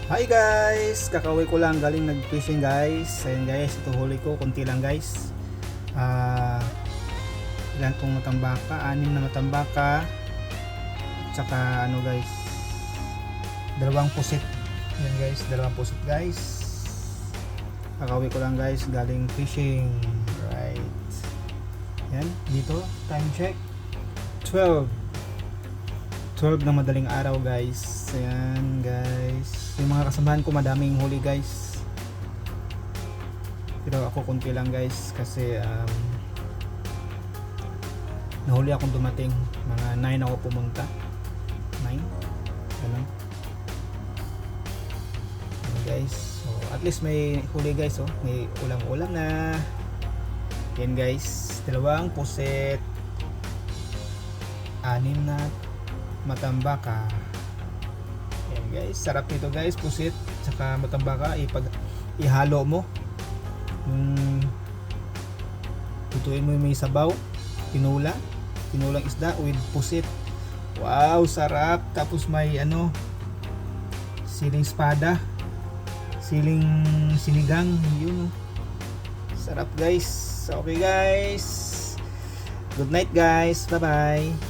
Hi guys! Kakauwi ko lang galing nag-fishing guys. Ayan guys, ito huli ko, konti lang guys. Ilan tong matambaka, 6 na matambaka. At saka ano guys, 2 pusit. Ayan guys, 2 pusit guys. Kakauwi ko lang guys, galing fishing. Right. Ayan, dito, time check. 12 na madaling araw guys. Ayan guys, yung mga kasamahan ko madaming huli guys, pero ako konti lang guys kasi nahuli akong dumating, mga 9 ako pumunta, 9 ganun. Ayan guys, so at least may huli guys, oh, may ulam-ulam na. Yan guys, 2 puset, 6 na matambaka. Ayan guys, sarap nito guys, pusit saka matambaka. Ihalo mo, tutuin mo yung may sabaw, tinulang isda with pusit. Wow, sarap. Tapos may siling espada, siling sinigang, yun. Sarap guys. Okay guys, good night guys, bye bye.